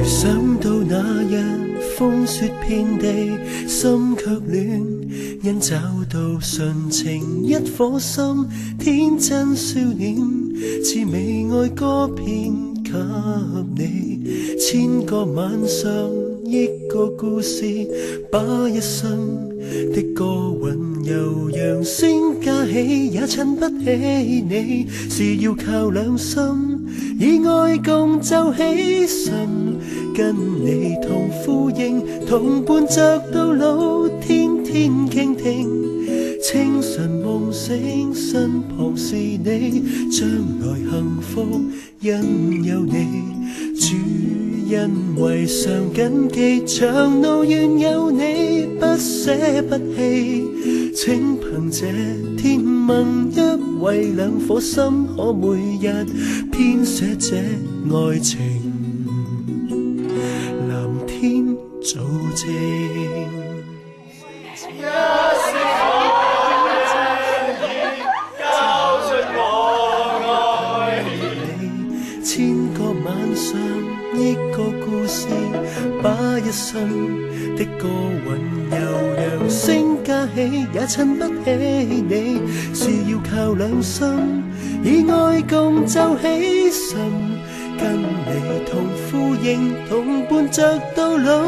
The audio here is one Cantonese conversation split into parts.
想到那日風雪遍地，心卻亂，因找到純情一顆心，天真少年，似微愛歌編給你，千個晚上，億個故事，把一生的歌韻悠揚聲加起，也襯不起你，是要靠兩心，以愛共奏起身，跟你同呼應，同伴着到老，天天傾聽，清晨夢醒，身旁是你，將來幸福因有你，主因為常緊記，長路願有你，不捨不棄，請憑這天盟一為兩顆心，可每日編寫這愛情，藍天早晴。千個晚上，億個故事，把一生的歌韻悠揚聲加起，也襯不起你，是要靠兩心，以愛共奏起身，跟你同呼應，同伴着到老，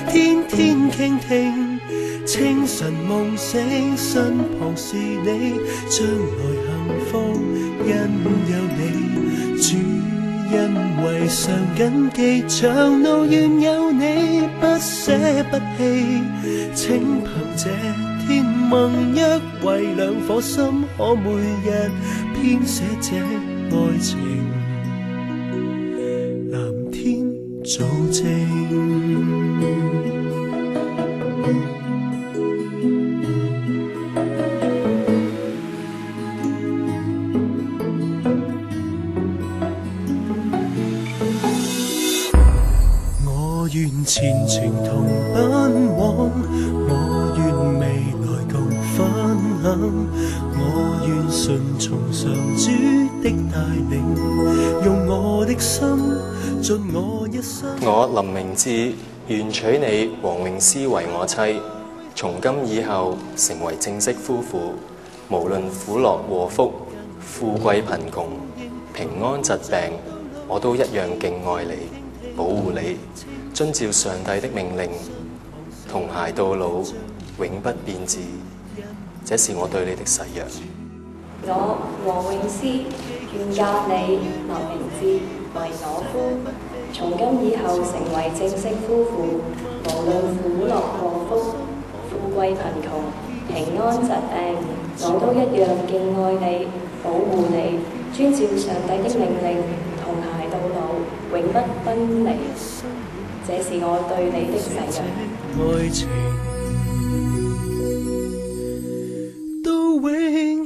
天天傾聽，清晨夢醒，身旁是你，將來幸福因有你，主因為常緊記，長路願有你，不捨不棄，請憑這天盟約，為兩顆心，可每日編寫這愛情，藍天早晴。我願前程同奔往，我願未來共分享，我願順從上主的帶領，用我的心盡我一生。我林明志願娶你黃詠詩為我妻，從今以後成為正式夫婦，無論苦樂禍福、富貴貧窮、平安疾病，我都一樣敬愛你，保護你，遵照上帝的命令，同偕到老，永不變質。這是我對你的誓約。我黃詠詩願嫁你林明志為我夫，從今以後成為正式夫婦，無論苦樂禍福、富貴貧窮、平安疾病，我都一樣敬愛你，保護你，遵照上帝的命令，同偕到老，永不分離。這是我對你的誓約。愛情到永